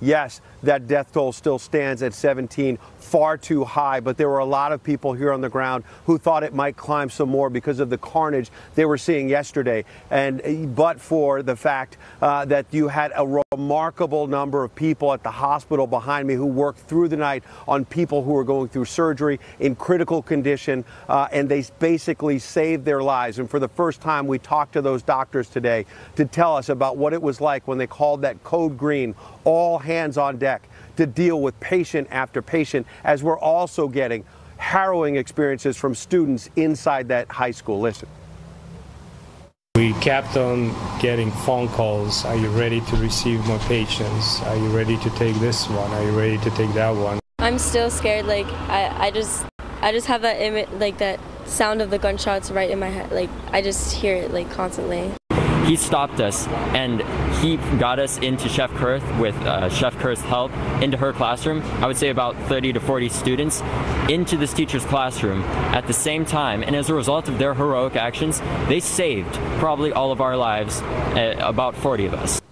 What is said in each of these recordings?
yes, that death toll still stands at 17, far too high, but there were a lot of people here on the ground who thought it might climb some more because of the carnage they were seeing yesterday. But for the fact that you had a remarkable number of people at the hospital behind me who worked through the night on people who were going through surgery in critical condition, and they basically saved their lives. And for the first time, we talked to those doctors today to tell us about what it was like when they called that code green, all hands on deck, to deal with patient after patient, as we're also getting harrowing experiences from students inside that high school. Listen. We kept on getting phone calls. Are you ready to receive more patients? Are you ready to take this one? Are you ready to take that one? I'm still scared. Like I just have that image, like that sound of the gunshots right in my head. Like I just hear it like constantly. He stopped us and he got us into Chef Kurth with Chef Kurth's help into her classroom. I would say about 30 to 40 students into this teacher's classroom at the same time. And as a result of their heroic actions, they saved probably all of our lives, about 40 of us.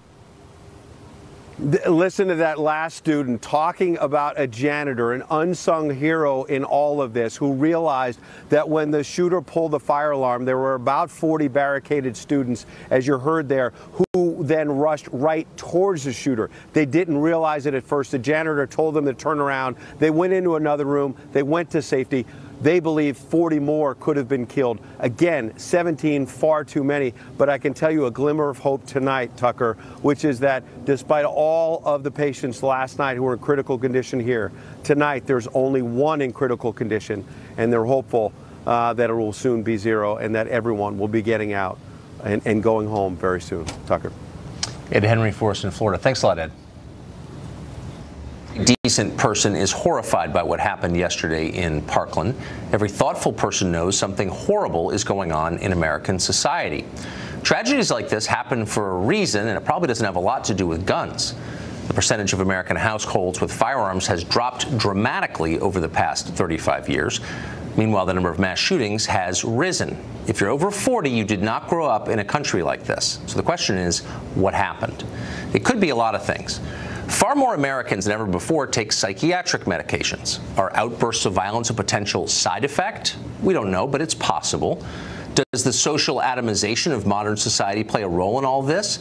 Listen to that last student talking about a janitor, an unsung hero in all of this, who realized that when the shooter pulled the fire alarm, there were about 40 barricaded students, as you heard there, who then rushed right towards the shooter. They didn't realize it at first. The janitor told them to turn around. They went into another room. They went to safety. They believe 40 more could have been killed. Again, 17, far too many. But I can tell you a glimmer of hope tonight, Tucker, which is that despite all of the patients last night who were in critical condition here, tonight there's only one in critical condition, and they're hopeful that it will soon be zero and that everyone will be getting out and going home very soon. Tucker. Ed Henry for us in Florida. Thanks a lot, Ed. Decent person is horrified by what happened yesterday in Parkland. Every thoughtful person knows something horrible is going on in American society. Tragedies like this happen for a reason, and it probably doesn't have a lot to do with guns. The percentage of American households with firearms has dropped dramatically over the past 35 years. Meanwhile, the number of mass shootings has risen. If you're over 40, you did not grow up in a country like this. So the question is, what happened? It could be a lot of things. Far more Americans than ever before take psychiatric medications. Are outbursts of violence a potential side effect? We don't know, but it's possible. Does the social atomization of modern society play a role in all this?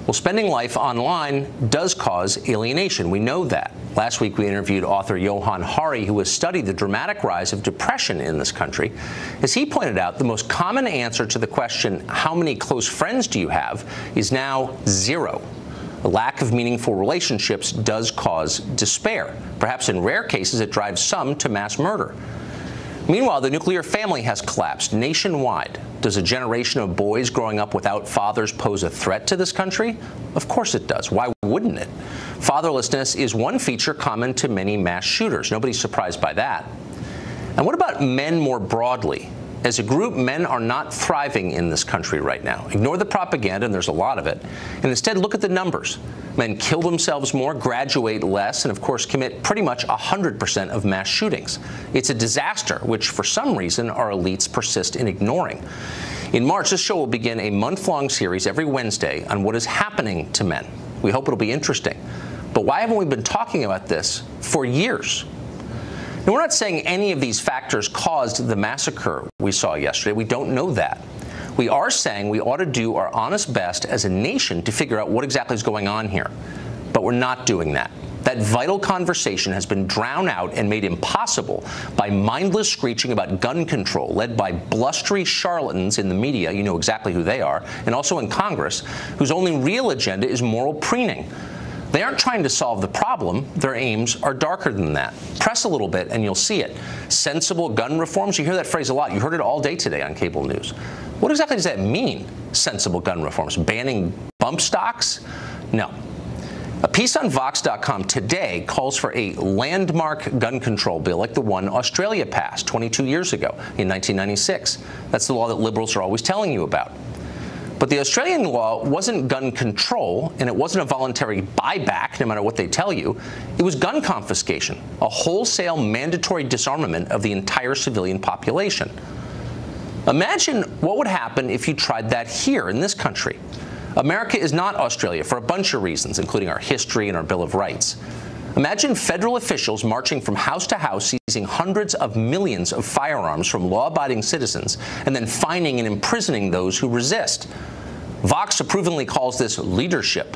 Well, spending life online does cause alienation. We know that. Last week, we interviewed author Johann Hari, who has studied the dramatic rise of depression in this country. As he pointed out, the most common answer to the question, how many close friends do you have, is now zero. The lack of meaningful relationships does cause despair. Perhaps in rare cases, it drives some to mass murder. Meanwhile, the nuclear family has collapsed nationwide. Does a generation of boys growing up without fathers pose a threat to this country? Of course it does. Why wouldn't it? Fatherlessness is one feature common to many mass shooters. Nobody's surprised by that. And what about men more broadly? As a group, men are not thriving in this country right now. Ignore the propaganda, and there's a lot of it, and instead look at the numbers. Men kill themselves more, graduate less, and of course commit pretty much 100% of mass shootings. It's a disaster, which for some reason our elites persist in ignoring. In March, this show will begin a month-long series every Wednesday on what is happening to men. We hope it'll be interesting. But why haven't we been talking about this for years? Now, we're not saying any of these factors caused the massacre we saw yesterday. We don't know that. We are saying we ought to do our honest best as a nation to figure out what exactly is going on here. But we're not doing that. That vital conversation has been drowned out and made impossible by mindless screeching about gun control, led by blustery charlatans in the media, you know exactly who they are, and also in Congress, whose only real agenda is moral preening. They aren't trying to solve the problem. Their aims are darker than that. Press a little bit and you'll see it. Sensible gun reforms, you hear that phrase a lot. You heard it all day today on cable news. What exactly does that mean, sensible gun reforms? Banning bump stocks? No. A piece on Vox.com today calls for a landmark gun control bill like the one Australia passed 22 years ago in 1996. That's the law that liberals are always telling you about. But the Australian law wasn't gun control, and it wasn't a voluntary buyback, no matter what they tell you. It was gun confiscation, a wholesale mandatory disarmament of the entire civilian population. Imagine what would happen if you tried that here in this country. America is not Australia for a bunch of reasons, including our history and our Bill of Rights. Imagine federal officials marching from house to house, seizing hundreds of millions of firearms from law-abiding citizens, and then fining and imprisoning those who resist. Vox approvingly calls this leadership.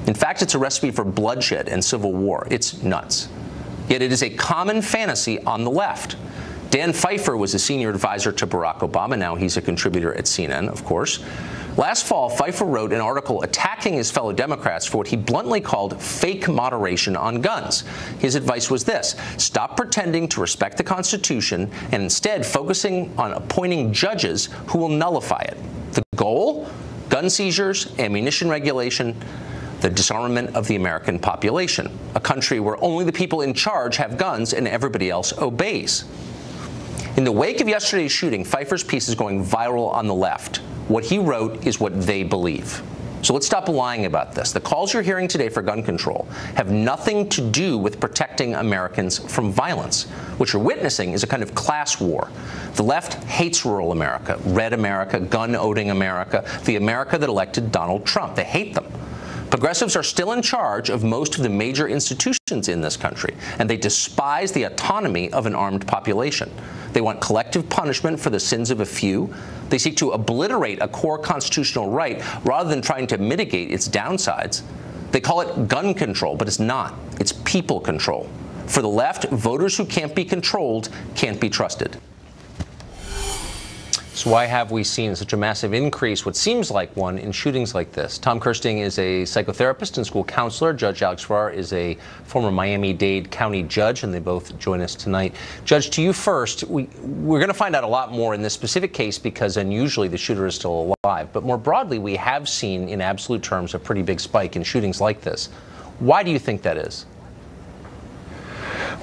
In fact, it's a recipe for bloodshed and civil war. It's nuts. Yet it is a common fantasy on the left. Dan Pfeiffer was a senior advisor to Barack Obama. Now he's a contributor at CNN, of course. Last fall, Pfeiffer wrote an article attacking his fellow Democrats for what he bluntly called fake moderation on guns. His advice was this: stop pretending to respect the Constitution and instead focusing on appointing judges who will nullify it. The goal? Gun seizures, ammunition regulation, the disarmament of the American population, a country where only the people in charge have guns and everybody else obeys. In the wake of yesterday's shooting, Pfeiffer's piece is going viral on the left. What he wrote is what they believe. So let's stop lying about this. The calls you're hearing today for gun control have nothing to do with protecting Americans from violence. What you're witnessing is a kind of class war. The left hates rural America, red America, gun-owning America, the America that elected Donald Trump. They hate them. Progressives are still in charge of most of the major institutions in this country, and they despise the autonomy of an armed population. They want collective punishment for the sins of a few. They seek to obliterate a core constitutional right rather than trying to mitigate its downsides. They call it gun control, but it's not. It's people control. For the left, voters who can't be controlled can't be trusted. So why have we seen such a massive increase, what seems like one, in shootings like this? Tom Kirsting is a psychotherapist and school counselor. Judge Alex Farrar is a former Miami-Dade County judge, and they both join us tonight. Judge, to you first. We're going to find out a lot more in this specific case because unusually the shooter is still alive. But more broadly, we have seen in absolute terms a pretty big spike in shootings like this. Why do you think that is?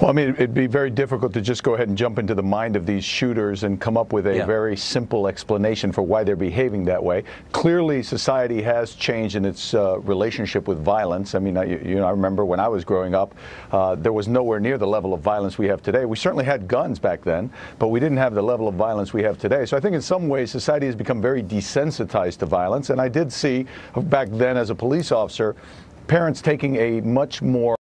Well, I mean, it'd be very difficult to just go ahead and jump into the mind of these shooters and come up with a very simple explanation for why they're behaving that way. Clearly, society has changed in its relationship with violence. I mean, I remember when I was growing up, there was nowhere near the level of violence we have today. We certainly had guns back then, but we didn't have the level of violence we have today. So I think in some ways, society has become very desensitized to violence. And I did see back then as a police officer, parents taking a much more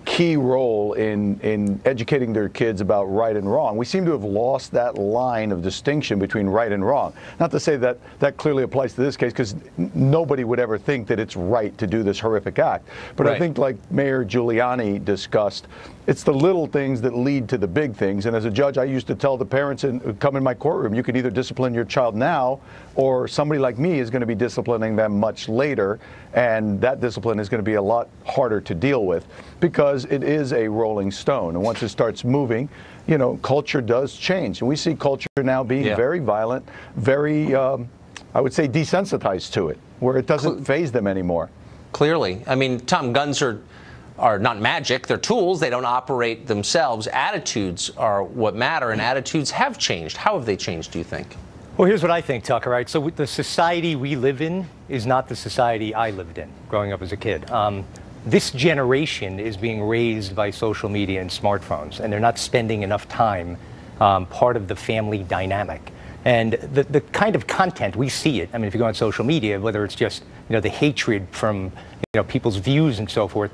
key role in educating their kids about right and wrong. We seem to have lost that line of distinction between right and wrong. Not to say that that clearly applies to this case, because nobody would ever think that it's right to do this horrific act. But I think, like Mayor Giuliani discussed, it's the little things that lead to the big things. And as a judge, I used to tell the parents who come in my courtroom, you can either discipline your child now, or somebody like me is going to be disciplining them much later. And that discipline is going to be a lot harder to deal with because it is a rolling stone. And once it starts moving, you know, culture does change. And we see culture now being very violent, very, I would say, desensitized to it, where it doesn't faze them anymore. Clearly. I mean, Tom, guns are not magic. They're tools. They don't operate themselves. Attitudes are what matter, and attitudes have changed. How have they changed, do you think? Well, here's what I think, Tucker, right? So the society we live in is not the society I lived in growing up as a kid. This generation is being raised by social media and smartphones, and they're not spending enough time part of the family dynamic. And the kind of content, we see it. I mean, if you go on social media, whether it's just, you know, the hatred from, you know, people's views and so forth,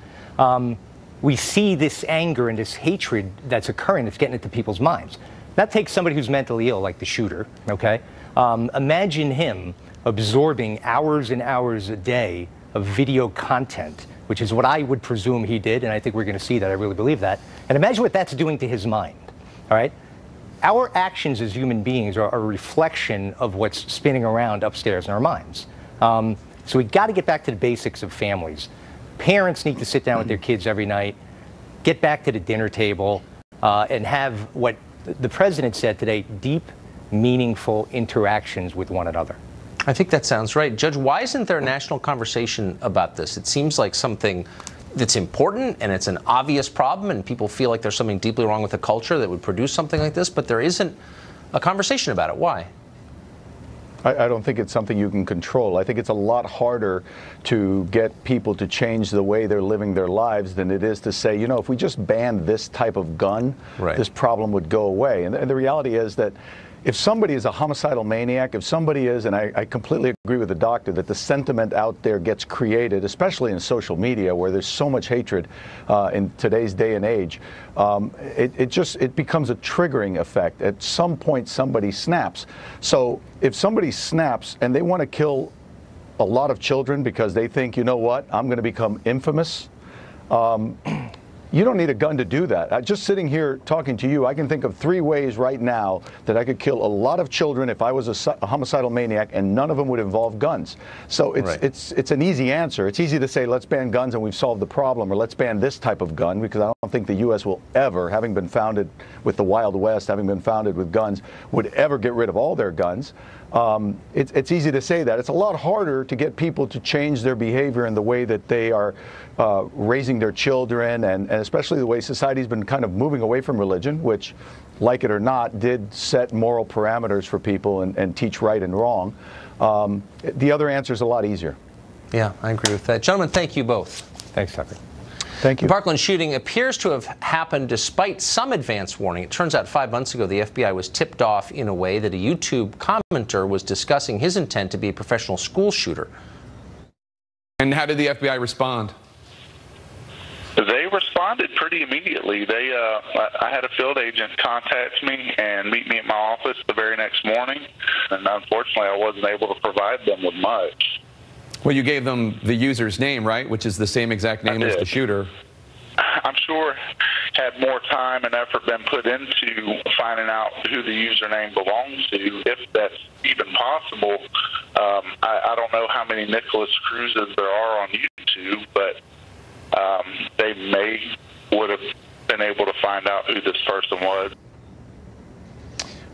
we see this anger and this hatred that's occurring, that's getting into people's minds. That takes somebody who's mentally ill, like the shooter, okay? Imagine him absorbing hours and hours a day of video content, which is what I would presume he did, and I think we're going to see that. I really believe that. And imagine what that's doing to his mind, all right? Our actions as human beings are a reflection of what's spinning around upstairs in our minds. So we've got to get back to the basics of families. Parents need to sit down with their kids every night, get back to the dinner table, and have what the president said today, deep, meaningful interactions with one another. I think that sounds right. Judge, why isn't there a national conversation about this? It seems like something that's important, and it's an obvious problem, and people feel like there's something deeply wrong with the culture that would produce something like this, but there isn't a conversation about it. Why? I don't think it's something you can control. I think it's a lot harder to get people to change the way they're living their lives than it is to say, you know, if we just banned this type of gun, this problem would go away. And the reality is that, if somebody is a homicidal maniac, if somebody is, and I completely agree with the doctor that the sentiment out there gets created, especially in social media where there's so much hatred in today's day and age, it becomes a triggering effect. At some point somebody snaps. So if somebody snaps and they want to kill a lot of children because they think, you know what, I'm going to become infamous, you don't need a gun to do that. Just sitting here talking to you, I can think of 3 ways right now that I could kill a lot of children if I was a homicidal maniac, and none of them would involve guns. So it's an easy answer. It's easy to say, let's ban guns and we've solved the problem, or let's ban this type of gun, because I don't think the U.S. will ever, having been founded with the Wild West, having been founded with guns, would ever get rid of all their guns. It's easy to say that. It's a lot harder to get people to change their behavior in the way that they are raising their children, and especially the way society's been kind of moving away from religion, which, like it or not, did set moral parameters for people and teach right and wrong. The other answer is a lot easier. Yeah, I agree with that. Gentlemen, thank you both. Thanks, Tucker. Thank you. The Parkland shooting appears to have happened despite some advance warning. It turns out 5 months ago the FBI was tipped off in a way that a YouTube commenter was discussing his intent to be a professional school shooter. And how did the FBI respond? They responded pretty immediately. I had a field agent contact me and meet me at my office the very next morning, and unfortunately I wasn't able to provide them with much. Well, you gave them the user's name, right, which is the same exact name as the shooter. I'm sure had more time and effort been put into finding out who the username belongs to, if that's even possible. I don't know how many Nicholas Cruzes there are on YouTube, but they would have been able to find out who this person was.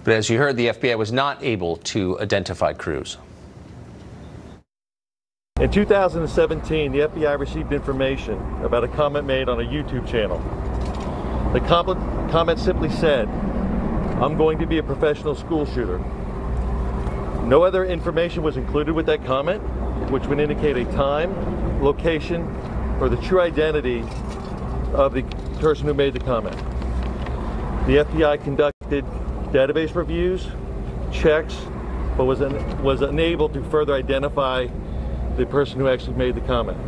But as you heard, the FBI was not able to identify Cruz. In 2017, the FBI received information about a comment made on a YouTube channel. The comment simply said, "I'm going to be a professional school shooter." No other information was included with that comment, which would indicate a time, location, or the true identity of the person who made the comment. The FBI conducted database reviews, checks, but was unable to further identify the person who actually made the comment.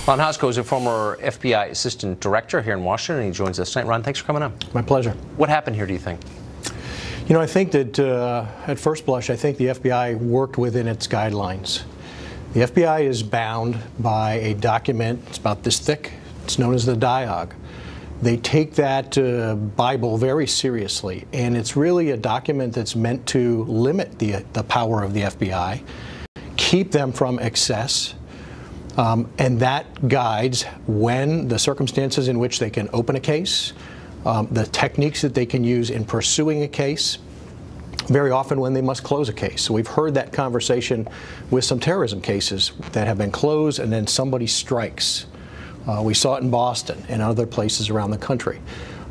Ron Hosko is a former FBI assistant director here in Washington, and he joins us tonight. Ron, thanks for coming on. My pleasure. What happened here, do you think? You know, I think that at first blush, I think the FBI worked within its guidelines. The FBI is bound by a document, it's about this thick, it's known as the Dialogue. They take that Bible very seriously, and it's really a document that's meant to limit the power of the FBI, keep them from excess, and that guides when the circumstances in which they can open a case, the techniques that they can use in pursuing a case, very often when they must close a case. So we've heard that conversation with some terrorism cases that have been closed and then somebody strikes. We saw it in Boston and other places around the country.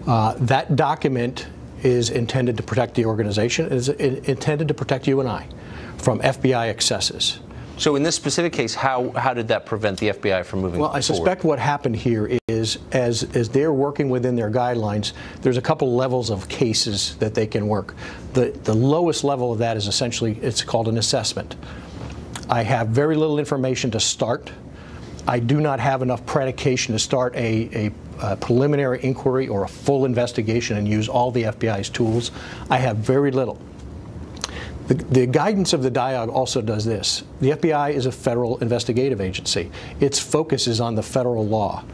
That document is intended to protect the organization, is intended to protect you and I from FBI excesses. So in this specific case, how did that prevent the FBI from moving forward? Well, I suspect what happened here is, as they're working within their guidelines, there's a couple levels of cases that they can work. The lowest level of that is essentially, it's called an assessment. I have very little information to start. I do not have enough predication to start a preliminary inquiry or a full investigation and use all the FBI's tools. I have very little. The guidance of the Dialogue also does this. The FBI is a federal investigative agency. Its focus is on the federal law.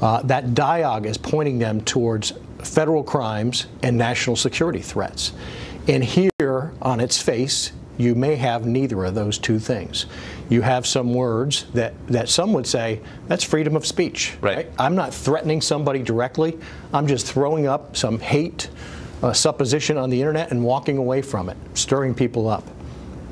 That Dialogue is pointing them towards federal crimes and national security threats. And here, on its face, you may have neither of those two things. You have some words that some would say, that's freedom of speech. Right? I'm not threatening somebody directly. I'm just throwing up some hate supposition on the internet and walking away from it, stirring people up.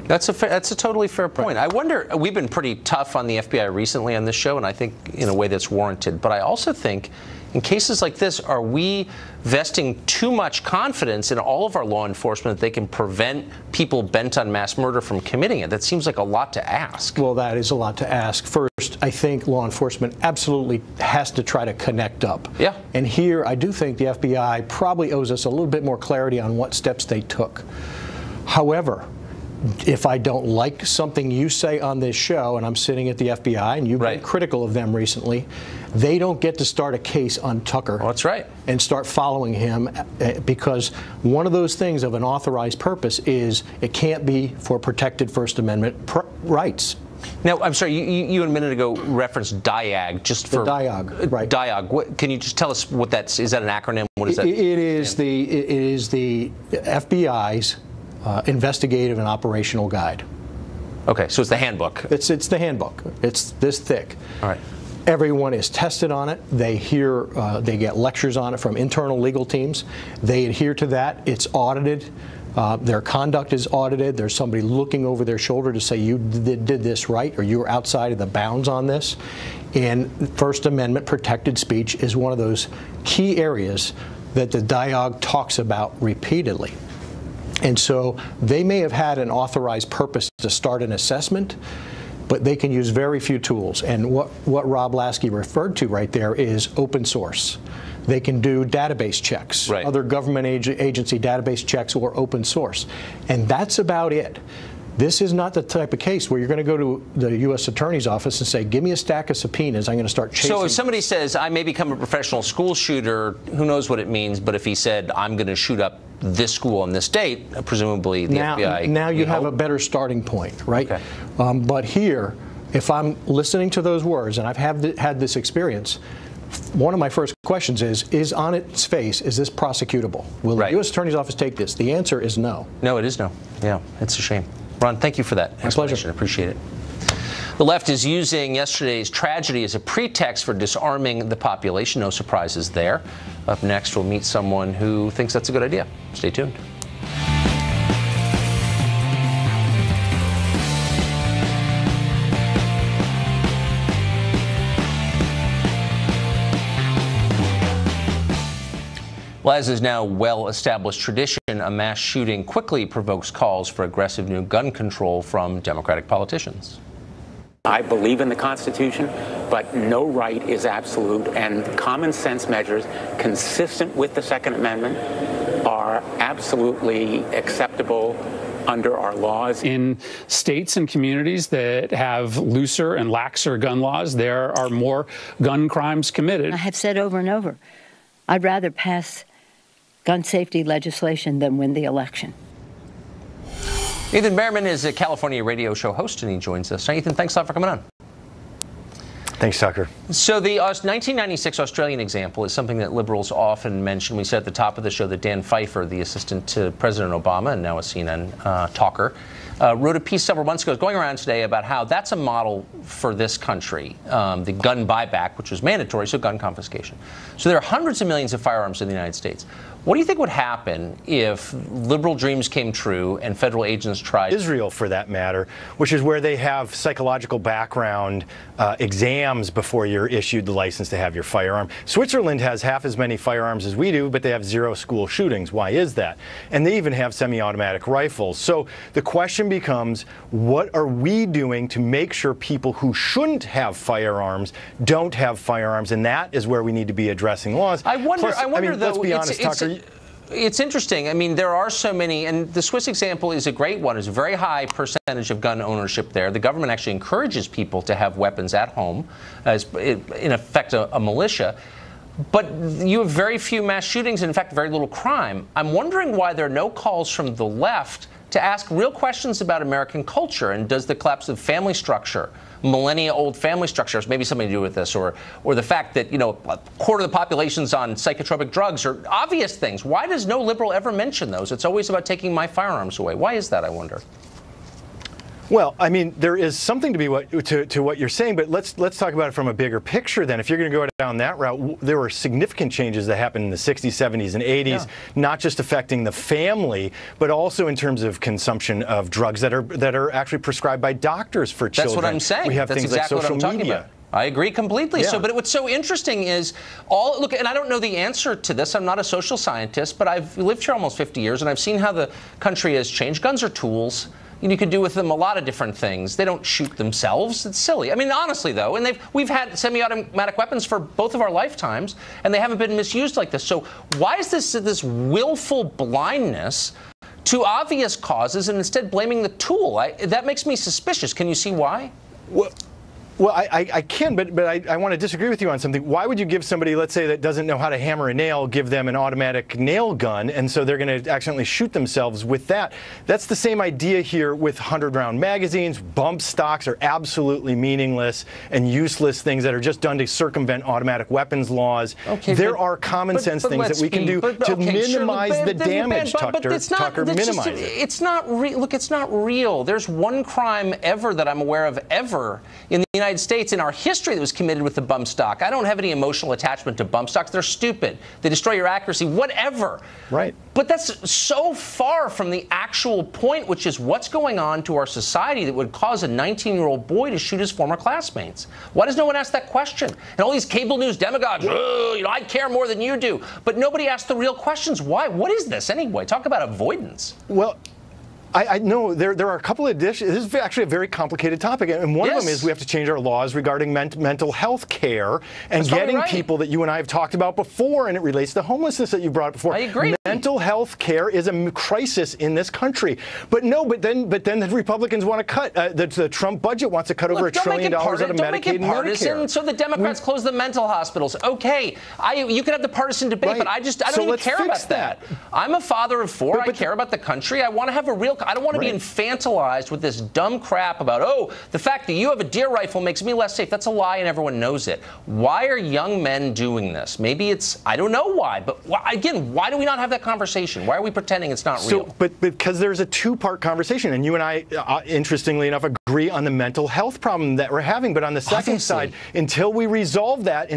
That's a totally fair point. Right. I wonder, we've been pretty tough on the FBI recently on this show, and I think in a way that's warranted. But I also think in cases like this, are we vesting too much confidence in all of our law enforcement that they can prevent people bent on mass murder from committing it? That seems like a lot to ask. Well, that is a lot to ask. First, I think law enforcement absolutely has to try to connect up. Yeah. And here, I do think the FBI probably owes us a little bit more clarity on what steps they took. However, if I don't like something you say on this show, and I'm sitting at the FBI, and you've been critical of them recently, they don't get to start a case on Tucker. Well, that's right. And start following him, because one of those things of an authorized purpose is it can't be for protected First Amendment rights. Now, I'm sorry, you a minute ago referenced DIAG, just for... The DIAG, right. DIAG. Can you just tell us what that's... Is that an acronym? What is that? It is the FBI's investigative and operational guide. Okay, so it's the handbook. It's the handbook. It's this thick. All right. Everyone is tested on it. They get lectures on it from internal legal teams. They adhere to that. It's audited. Their conduct is audited. There's somebody looking over their shoulder to say you did this right, or you were outside of the bounds on this. And First Amendment protected speech is one of those key areas that the DIAG talks about repeatedly. And so they may have had an authorized purpose to start an assessment, but they can use very few tools. And what Rob Lasky referred to right there is open source. They can do database checks, other government agency database checks, or open source. And that's about it. This is not the type of case where you're going to go to the U.S. Attorney's Office and say, give me a stack of subpoenas, I'm going to start chasing. So if somebody says, I may become a professional school shooter, who knows what it means, but if he said, I'm going to shoot up this school on this date, presumably the FBI... Now you have a better starting point, right? Okay. But here, if I'm listening to those words, and I've had this experience, one of my first questions is on its face, is this prosecutable? Will the U.S. Attorney's Office take this? The answer is no. No, it is no. Yeah, it's a shame. Ron, thank you for that explanation. My pleasure. I appreciate it. The left is using yesterday's tragedy as a pretext for disarming the population. No surprises there. Up next, we'll meet someone who thinks that's a good idea. Stay tuned. Well, as is now well-established tradition, a mass shooting quickly provokes calls for aggressive new gun control from Democratic politicians. I believe in the Constitution, but no right is absolute, and common sense measures consistent with the Second Amendment are absolutely acceptable under our laws. In states and communities that have looser and laxer gun laws, there are more gun crimes committed. I have said over and over, I'd rather pass gun safety legislation than win the election. Ethan Behrman is a California radio show host, and he joins us. Ethan, thanks a lot for coming on. Thanks, Tucker. So the 1996 Australian example is something that liberals often mention. We said at the top of the show that Dan Pfeiffer, the assistant to President Obama and now a CNN talker, wrote a piece several months ago going around today about how that's a model for this country, the gun buyback, which was mandatory, so gun confiscation. So there are hundreds of millions of firearms in the United States. What do you think would happen if liberal dreams came true and federal agents tried? Israel, for that matter, which is where they have psychological background exams before you're issued the license to have your firearm. Switzerland has half as many firearms as we do, but they have 0 school shootings. Why is that? And they even have semi-automatic rifles. So the question becomes, what are we doing to make sure people who shouldn't have firearms don't have firearms? And that is where we need to be addressing laws. I wonder though, let's be honest, Tucker. It's interesting. I mean, there are so many, and the Swiss example is a great one. It's a very high percentage of gun ownership there. The government actually encourages people to have weapons at home, as in effect a militia. But you have very few mass shootings, and in fact, very little crime. I'm wondering why there are no calls from the left to ask real questions about American culture, and does the collapse of family structure, millennia-old family structures, maybe something to do with this, or the fact that, you know, a quarter of the population's on psychotropic drugs, or obvious things. Why does no liberal ever mention those? It's always about taking my firearms away. Why is that, I wonder? Well, I mean, there is something to be to what you're saying, but let's talk about it from a bigger picture then. If you're going to go down that route, there were significant changes that happened in the 60s, 70s, and 80s, not just affecting the family, but also in terms of consumption of drugs that are actually prescribed by doctors for children. That's what I'm saying. We have That's things exactly like social what I'm media. talking about. I agree completely. Yeah. So, but what's so interesting is look, and I don't know the answer to this. I'm not a social scientist, but I've lived here almost 50 years, and I've seen how the country has changed. Guns are tools. You could do with them a lot of different things. They don't shoot themselves. It's silly. I mean, honestly, though, and we've had semi-automatic weapons for both of our lifetimes, and they haven't been misused like this. So why is this willful blindness to obvious causes and instead blaming the tool? That makes me suspicious. Can you see why? Well, I can, but I want to disagree with you on something. Why would you give somebody, let's say, that doesn't know how to hammer a nail, give them an automatic nail gun, and so they're going to accidentally shoot themselves with that? That's the same idea here with 100-round magazines. Bump stocks are absolutely meaningless and useless things that are just done to circumvent automatic weapons laws. Okay, there are common sense things that we can do to minimize the damage, Tucker. Minimize it. It's not real. Look, it's not real. There's one crime ever that I'm aware of ever in the United States in our history that was committed with the bump stock. I don't have any emotional attachment to bump stocks. They're stupid. They destroy your accuracy, whatever. Right. But that's so far from the actual point, which is what's going on to our society that would cause a 19-year-old boy to shoot his former classmates. Why does no one ask that question? And all these cable news demagogues, I care more than you do. But nobody asks the real questions. Why? What is this anyway? Talk about avoidance. Well, I know there are a couple of issues. This is actually a very complicated topic, and one of them is we have to change our laws regarding mental health care and getting people that you and I have talked about before, and it relates to homelessness that you brought up before. I agree. Mental health care is a crisis in this country. But then the Republicans want to cut. The Trump budget wants to cut over $1 trillion out of Medicaid and Medicare. So the Democrats close the mental hospitals. Okay, you can have the partisan debate, but I don't even care about that. I'm a father of 4. I care about the country. I want to have a real. I don't want to be infantilized with this dumb crap about, the fact that you have a deer rifle makes me less safe. That's a lie, and everyone knows it. Why are young men doing this? Maybe it's, I don't know why, but again, why do we not have that conversation? Why are we pretending it's not real? But because there's a two-part conversation, and you and I, interestingly enough, agree on the mental health problem that we're having. But on the second side, until we resolve that,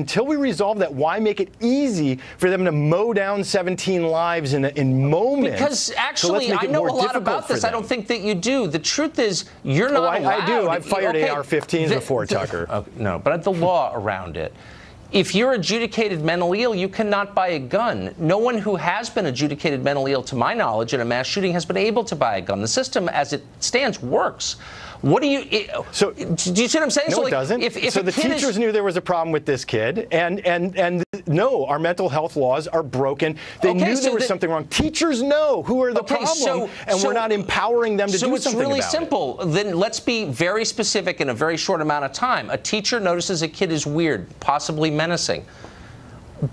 why make it easy for them to mow down 17 lives in moments? Because actually, I know a lot about this. I don't think that you do. The truth is, you're not allowed. I do. I've fired AR-15s before, Tucker. No, but the law around it. If you're adjudicated mentally ill, you cannot buy a gun. No one who has been adjudicated mentally ill, to my knowledge, in a mass shooting has been able to buy a gun. The system, as it stands, works. What do you? Do you see what I'm saying? No, it doesn't. So the teachers knew there was a problem with this kid, and no, our mental health laws are broken. They knew there was something wrong. Teachers know who are the problem, and we're not empowering them to do something about it. So it's really simple. Then let's be very specific in a very short amount of time. A teacher notices a kid is weird, possibly menacing.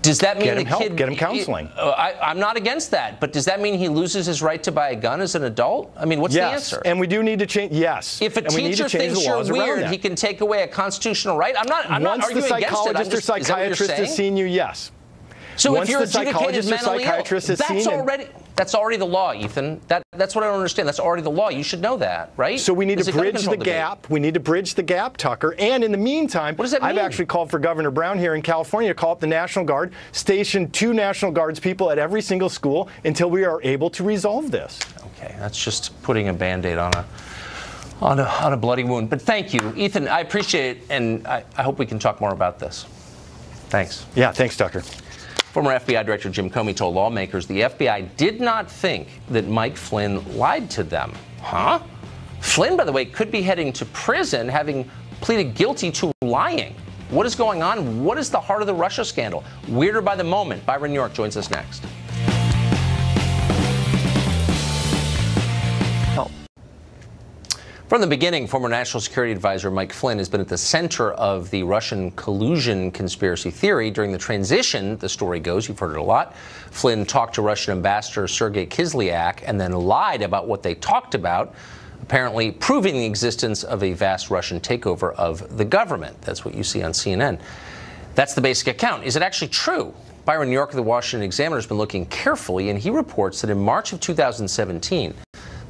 Does that mean get him counseling? I'm not against that, but does that mean he loses his right to buy a gun as an adult? I mean, what's the answer? And we do need to change. Yes. If a teacher thinks you're weird, he can take away a constitutional right. I'm not arguing against it. Once the psychologist or psychiatrist has seen you, yes. So if you're adjudicated mentally ill, that's already the law, Ethan. That's what I don't understand. That's already the law. You should know that, right? So we need to bridge the gap. We need to bridge the gap, Tucker. And in the meantime, what does that mean? I've actually called for Governor Brown here in California to call up the National Guard, station 2 National Guards people at every single school until we are able to resolve this. Okay, that's just putting a Band-Aid on a bloody wound. But thank you, Ethan. I appreciate it, and I hope we can talk more about this. Thanks. Yeah, thanks, Tucker. Former FBI Director Jim Comey told lawmakers the FBI did not think that Mike Flynn lied to them. Huh? Flynn, by the way, could be heading to prison having pleaded guilty to lying. What is going on? What is the heart of the Russia scandal? Weirder by the moment. Byron York joins us next. From the beginning, former National Security Advisor Mike Flynn has been at the center of the Russian collusion conspiracy theory. During the transition, the story goes, you've heard it a lot, Flynn talked to Russian Ambassador Sergei Kislyak and then lied about what they talked about, apparently proving the existence of a vast Russian takeover of the government. That's what you see on CNN. That's the basic account. Is it actually true? Byron York of the Washington Examiner has been looking carefully, and he reports that in March of 2017,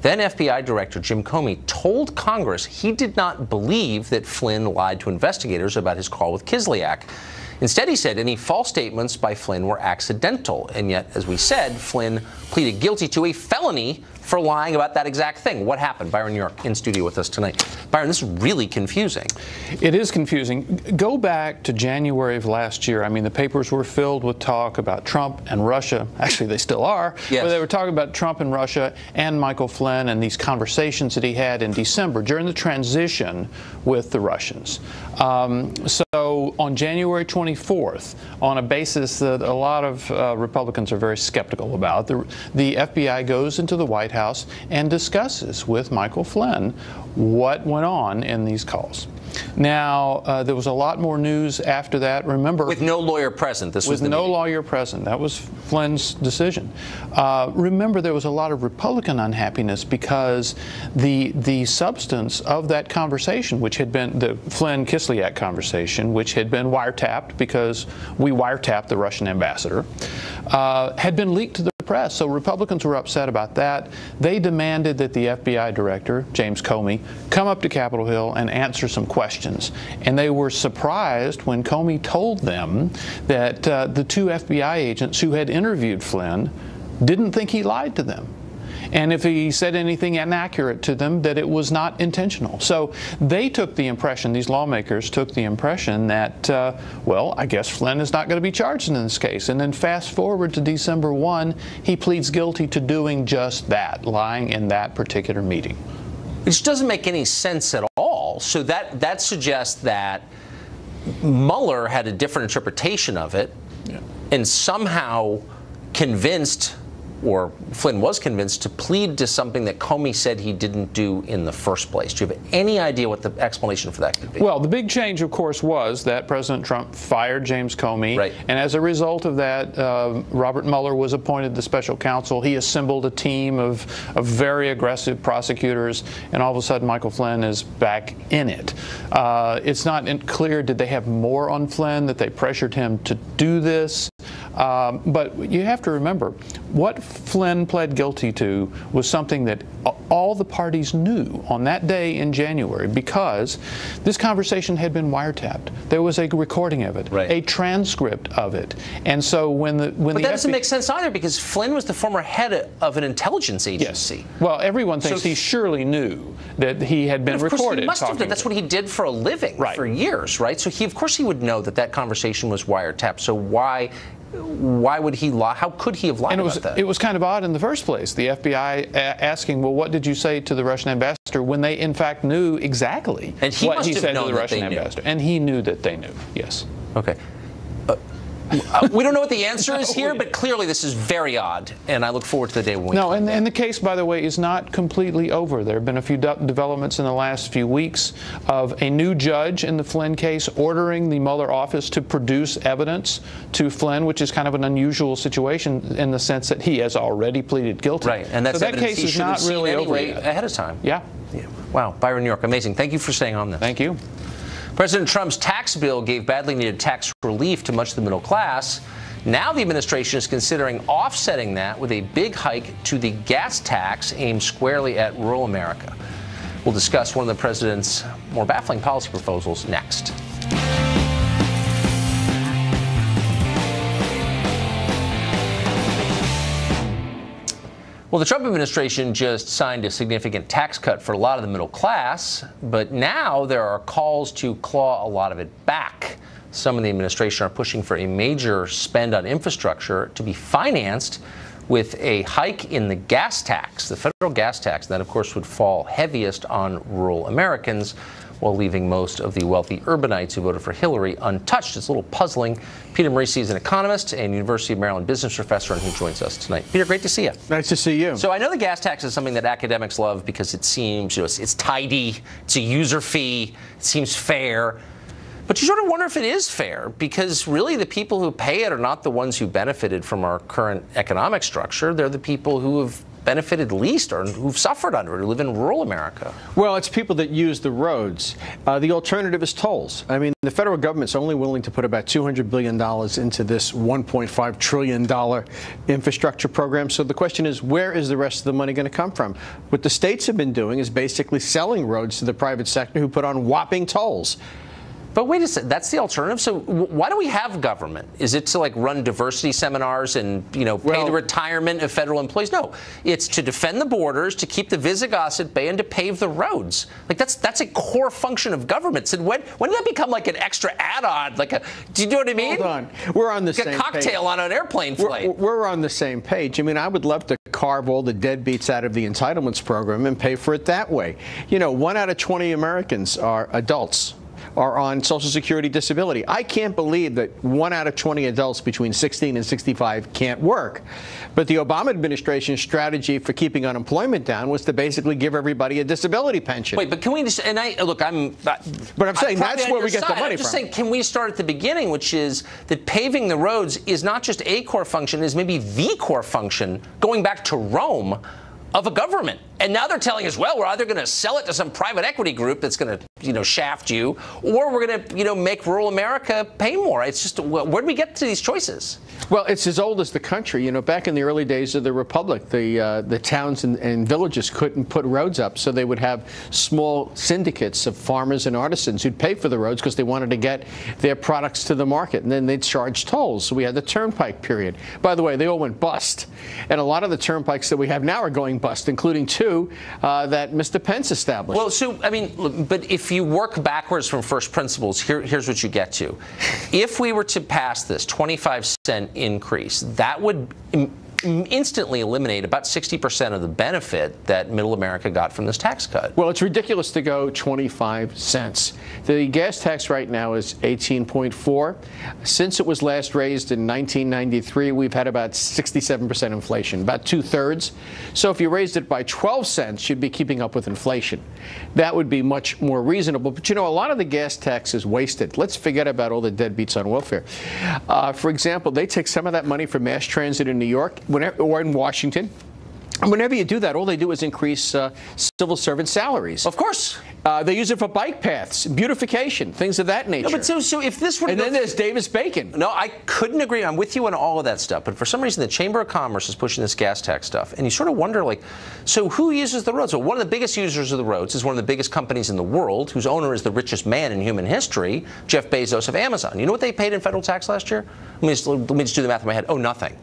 Then FBI Director Jim Comey told Congress he did not believe that Flynn lied to investigators about his call with Kislyak. Instead, he said any false statements by Flynn were accidental. And yet, as we said, Flynn pleaded guilty to a felony for lying about that exact thing. What happened? Byron York in studio with us tonight. Byron, this is really confusing. It is confusing. Go back to January of last year. I mean, the papers were filled with talk about Trump and Russia. Actually, they still are. Yes. But they were talking about Trump and Russia and Michael Flynn and these conversations that he had in December during the transition with the Russians. So on January 24th, on a basis that a lot of Republicans are very skeptical about, the FBI goes into the White House and discusses with Michael Flynn what went on in these calls. Now, there was a lot more news after that. Remember, with no lawyer present. This was with no lawyer present. That was Flynn's decision. Remember, there was a lot of Republican unhappiness because the substance of that conversation, which had been the Flynn-Kislyak conversation, which had been wiretapped because we wiretapped the Russian ambassador, had been leaked to the press. So Republicans were upset about that. They demanded that the FBI director, James Comey, come up to Capitol Hill and answer some questions. And they were surprised when Comey told them that the two FBI agents who had interviewed Flynn didn't think he lied to them. And if he said anything inaccurate to them, that it was not intentional. So they took the impression, these lawmakers took the impression that, well, I guess Flynn is not going to be charged in this case. And then fast forward to December 1, he pleads guilty to doing just that, lying in that particular meeting. Which doesn't make any sense at all. So that suggests that Mueller had a different interpretation of it, and somehow convinced, or Flynn was convinced, to plead to something that Comey said he didn't do in the first place. Do you have any idea what the explanation for that could be? Well, the big change, of course, was that President Trump fired James Comey. Right. And as a result of that, Robert Mueller was appointed the special counsel. He assembled a team of very aggressive prosecutors, and all of a sudden Michael Flynn is back in it. It's not clear, did they have more on Flynn, that they pressured him to do this? But you have to remember, what Flynn pled guilty to was something that all the parties knew on that day in January, because this conversation had been wiretapped. There was a recording of it, a transcript of it. And so when the that doesn't make sense either, because Flynn was the former head of an intelligence agency. Yes. Well, everyone thinks he surely knew that he had been recorded. He must have done. That's what he did for a living for years, right? So of course he would know that that conversation was wiretapped. So why would he lie? How could he have lied about that? It was kind of odd in the first place. The FBI asking, well, what did you say to the Russian ambassador, when they in fact knew exactly what he said to the Russian ambassador. And he knew that they knew, yes. Okay. We don't know what the answer is here, but clearly this is very odd, and I look forward to the day when we No, and the case, by the way, is not completely over. There have been a few developments in the last few weeks of a new judge in the Flynn case ordering the Mueller office to produce evidence to Flynn, which is kind of an unusual situation in the sense that he has already pleaded guilty. Right, and that's so that case is not really over yet. Ahead of time. Yeah. Wow, Byron York, amazing. Thank you for staying on this. Thank you. President Trump's tax bill gave badly needed tax relief to much of the middle class. Now the administration is considering offsetting that with a big hike to the gas tax aimed squarely at rural America. We'll discuss one of the president's more baffling policy proposals next. Well, the Trump administration just signed a significant tax cut for a lot of the middle class, but now there are calls to claw a lot of it back. Some in the administration are pushing for a major spend on infrastructure to be financed with a hike in the gas tax, the federal gas tax. That, of course, would fall heaviest on rural Americans, while leaving most of the wealthy urbanites who voted for Hillary untouched. It's a little puzzling. Peter Morici is an economist and University of Maryland business professor, and he joins us tonight. Peter, great to see you. Nice to see you. So I know the gas tax is something that academics love because it seems, it's tidy, it's a user fee, it seems fair. But you sort of wonder if it is fair, because really the people who pay it are not the ones who benefited from our current economic structure. They're the people who have benefited least or who've suffered under it, who live in rural America? Well, it's people that use the roads. The alternative is tolls. I mean, the federal government's only willing to put about $200 billion into this $1.5 trillion infrastructure program. So the question is, where is the rest of the money going to come from? What the states have been doing is basically selling roads to the private sector, who put on whopping tolls. But wait a second, that's the alternative. So why do we have government? Is it to like run diversity seminars and, you know, pay the retirement of federal employees? No, it's to defend the borders, to keep the Visigoths at bay, and to pave the roads. Like that's a core function of government. So when did that become like an extra add-on? Like a, do you know what I mean? Hold on, we're on the like same a cocktail page. On an airplane flight. We're on the same page. I mean, I would love to carve all the deadbeats out of the entitlements program and pay for it that way. You know, 1 out of 20 Americans are adults. Are on Social Security disability. I can't believe that 1 out of 20 adults between 16 and 65 can't work. But the Obama administration's strategy for keeping unemployment down was to basically give everybody a disability pension. Wait, but can we just, and but I'm saying that's where we get the money from. I'm just saying, can we start at the beginning, which is that paving the roads is not just a core function, is maybe the core function, going back to Rome, of a government. And now they're telling us, well, we're either going to sell it to some private equity group that's going to, you know, shaft you, or we're going to, you know, make rural America pay more. It's just, where do we get to these choices? Well, it's as old as the country. You know, back in the early days of the Republic, the towns and villages couldn't put roads up, so they would have small syndicates of farmers and artisans who'd pay for the roads because they wanted to get their products to the market, and then they'd charge tolls. So we had the turnpike period. By the way, they all went bust, and a lot of the turnpikes that we have now are going bust, including 2 that Mr. Pence established. Well, so, I mean, look, but if you work backwards from first principles, here's what you get to. If we were to pass this 25-cent increase, that would instantly eliminate about 60% of the benefit that middle America got from this tax cut. Well, it's ridiculous to go 25 cents. The gas tax right now is 18.4. Since it was last raised in 1993, we've had about 67% inflation, about 2/3. So if you raised it by 12 cents, you'd be keeping up with inflation. That would be much more reasonable. But, you know, a lot of the gas tax is wasted. Let's forget about all the deadbeats on welfare. For example, they take some of that money for mass transit in New York or in Washington. And whenever you do that, all they do is increase civil servant salaries. Of course. They use it for bike paths, beautification, things of that nature. No, but so if this were, and then there's Davis-Bacon. No, I couldn't agree. I'm with you on all of that stuff. But for some reason, the Chamber of Commerce is pushing this gas tax stuff, and you sort of wonder, like, so who uses the roads? Well, one of the biggest users of the roads is one of the biggest companies in the world, whose owner is the richest man in human history, Jeff Bezos of Amazon. You know what they paid in federal tax last year? Let me just do the math in my head. Oh, nothing.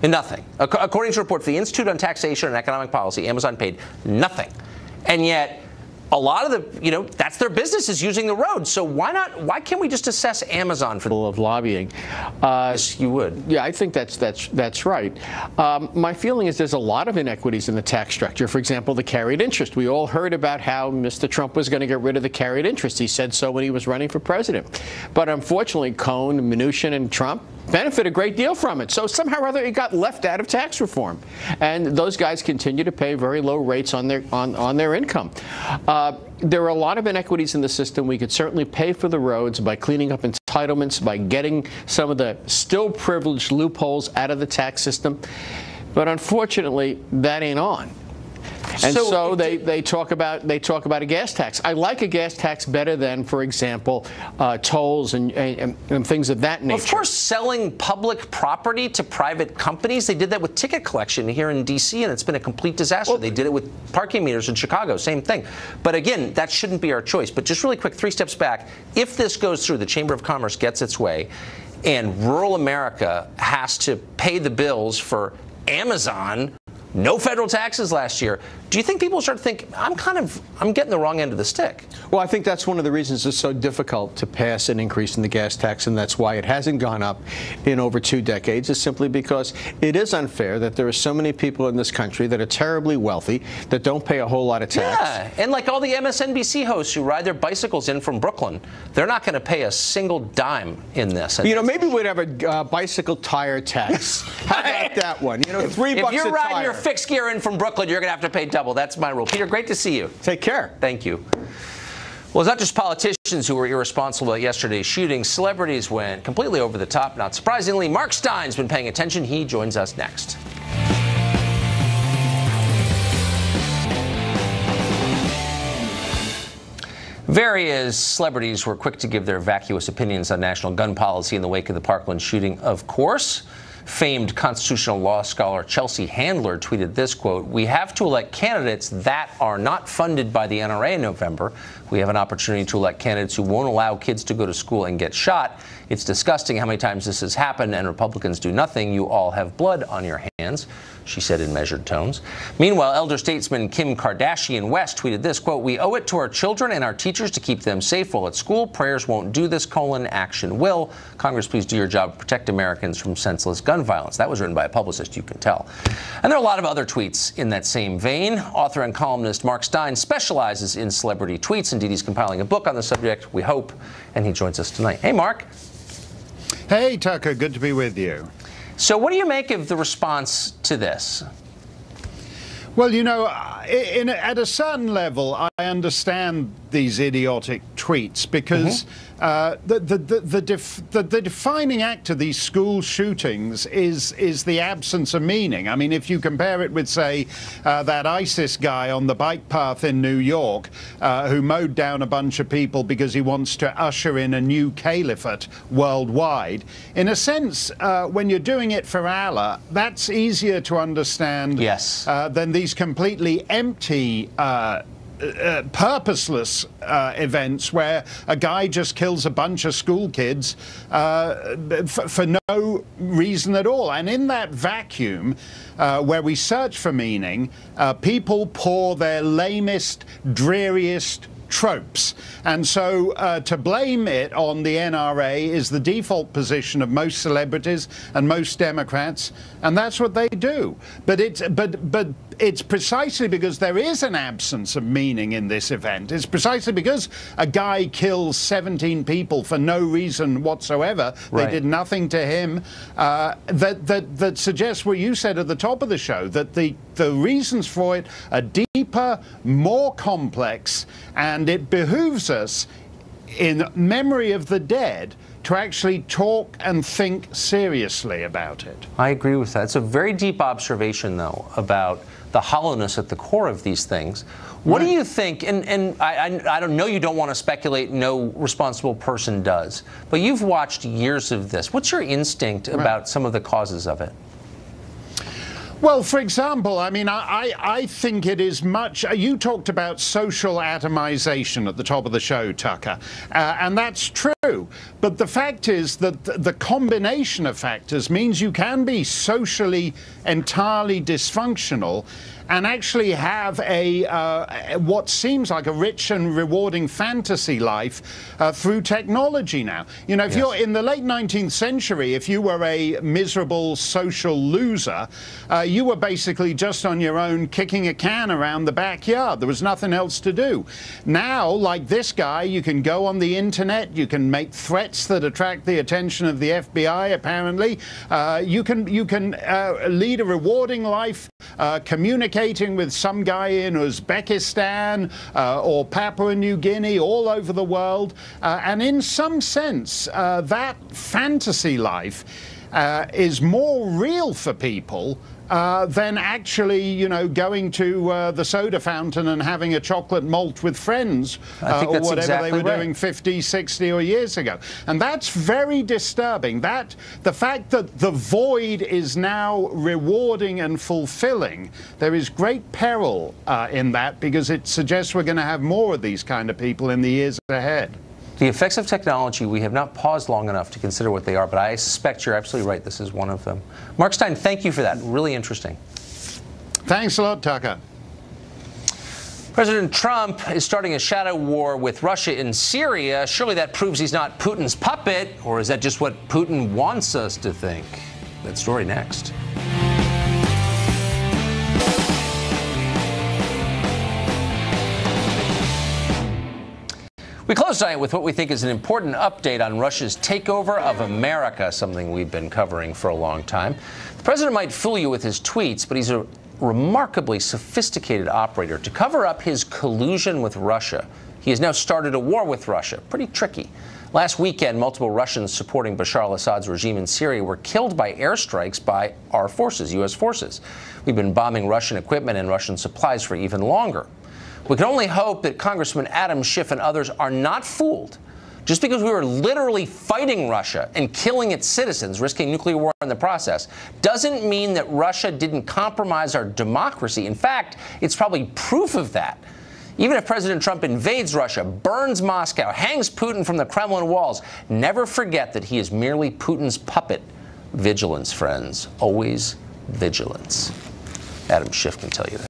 Nothing. According to a report for the Institute on Taxation and Economic Policy, Amazon paid nothing. And yet, a lot of the, you know, that's their business, is using the road. So why can't we just assess Amazon for of lobbying? Yes, you would. Yeah, I think that's right. My feeling is there's a lot of inequities in the tax structure. For example, the carried interest. We all heard about how Mr. Trump was going to get rid of the carried interest. He said so when he was running for president. But unfortunately, Cohn, Mnuchin, and Trump benefit a great deal from it. So somehow or other, it got left out of tax reform. And those guys continue to pay very low rates on their income. There are a lot of inequities in the system. We could certainly pay for the roads by cleaning up entitlements, by getting some of the still privileged loopholes out of the tax system. But unfortunately, that ain't on. And so they talk about a gas tax. I like a gas tax better than, for example, tolls and things of that nature. Well, of course, selling public property to private companies. They did that with ticket collection here in D.C., and it's been a complete disaster. Well, they did it with parking meters in Chicago. Same thing. But again, that shouldn't be our choice. But just really quick, 3 steps back. If this goes through, the Chamber of Commerce gets its way, and rural America has to pay the bills for Amazon, no federal taxes last year. Do you think people start to think, I'm getting the wrong end of the stick? Well, I think that's one of the reasons it's so difficult to pass an increase in the gas tax, and that's why it hasn't gone up in over 2 decades, is simply because it is unfair that there are so many people in this country that are terribly wealthy that don't pay a whole lot of tax. Yeah, and like all the MSNBC hosts who ride their bicycles in from Brooklyn, they're not going to pay a single dime in this. You know, maybe we'd have a bicycle tire tax. How about that one? You know, $3 a tire. If you're riding your fixed gear in from Brooklyn, you're going to have to pay double. That's my rule. Peter, great to see you. Take care. Thank you. Well, it's not just politicians who were irresponsible at yesterday's shooting. Celebrities went completely over the top. Not surprisingly, Mark Stein's been paying attention. He joins us next. Various celebrities were quick to give their vacuous opinions on national gun policy in the wake of the Parkland shooting, of course. Famed constitutional law scholar Chelsea Handler tweeted this, quote, "We have to elect candidates that are not funded by the NRA in November. We have an opportunity to elect candidates who won't allow kids to go to school and get shot. It's disgusting how many times this has happened, and Republicans do nothing. You all have blood on your hands," she said in measured tones. Meanwhile, elder statesman Kim Kardashian West tweeted this, quote, "We owe it to our children and our teachers to keep them safe while at school. Prayers won't do this, action will. Congress, please do your job to protect Americans from senseless gun violence." That was written by a publicist, you can tell. And there are a lot of other tweets in that same vein. Author and columnist Mark Stein specializes in celebrity tweets. Indeed, he's compiling a book on the subject, we hope, and he joins us tonight. Hey, Mark. Hey, Tucker. Good to be with you. So what do you make of the response to this? Well, you know, at a certain level, I understand these idiotic tweets because the defining act of these school shootings is the absence of meaning. I mean, if you compare it with, say, that ISIS guy on the bike path in New York who mowed down a bunch of people because he wants to usher in a new caliphate worldwide, in a sense, when you're doing it for Allah, that's easier to understand than these completely empty purposeless events where a guy just kills a bunch of school kids for no reason at all. And in that vacuum where we search for meaning, people pour their lamest, dreariest tropes. And so to blame it on the NRA is the default position of most celebrities and most Democrats, and that's what they do. But it's precisely because there is an absence of meaning in this event. It's precisely because a guy kills 17 people for no reason whatsoever. They did nothing to him. That suggests what you said at the top of the show, that the reasons for it are deeper, more complex, and it behooves us, in memory of the dead, to actually talk and think seriously about it. I agree with that. It's a very deep observation, though, about the hollowness at the core of these things. What do you think, and I don't know, you don't want to speculate, no responsible person does, but you've watched years of this. What's your instinct about some of the causes of it? Well, for example, I mean, I think it is much. You talked about social atomization at the top of the show, Tucker, and that's true. But the fact is that the combination of factors means you can be socially entirely dysfunctional and actually have a what seems like a rich and rewarding fantasy life through technology now. You know, if you're in the late 19th century, if you were a miserable social loser, you were basically just on your own kicking a can around the backyard. There was nothing else to do. Now, like this guy, you can go on the internet, you can make threats that attract the attention of the FBI, apparently. You can lead a rewarding life, communicating with some guy in Uzbekistan or Papua New Guinea, all over the world. And in some sense, that fantasy life is more real for people than actually, you know, going to the soda fountain and having a chocolate malt with friends or whatever they were doing 50, 60 or years ago. And that's very disturbing. The fact that the void is now rewarding and fulfilling, there is great peril in that, because it suggests we're going to have more of these kind of people in the years ahead. The effects of technology, we have not paused long enough to consider what they are, but I suspect you're absolutely right. This is one of them. Mark Stein, thank you for that. Really interesting. Thanks a lot, Tucker. President Trump is starting a shadow war with Russia in Syria. Surely that proves he's not Putin's puppet, or is that just what Putin wants us to think? That story next. We close tonight with what we think is an important update on Russia's takeover of America, something we've been covering for a long time. The president might fool you with his tweets, but he's a remarkably sophisticated operator. To cover up his collusion with Russia, he has now started a war with Russia. Pretty tricky. Last weekend, multiple Russians supporting Bashar al-Assad's regime in Syria were killed by airstrikes by our forces, U.S. forces. We've been bombing Russian equipment and Russian supplies for even longer. We can only hope that Congressman Adam Schiff and others are not fooled. Just because we were literally fighting Russia and killing its citizens, risking nuclear war in the process, doesn't mean that Russia didn't compromise our democracy. In fact, it's probably proof of that. Even if President Trump invades Russia, burns Moscow, hangs Putin from the Kremlin walls, never forget that he is merely Putin's puppet. Vigilance, friends. Always vigilance. Adam Schiff can tell you that.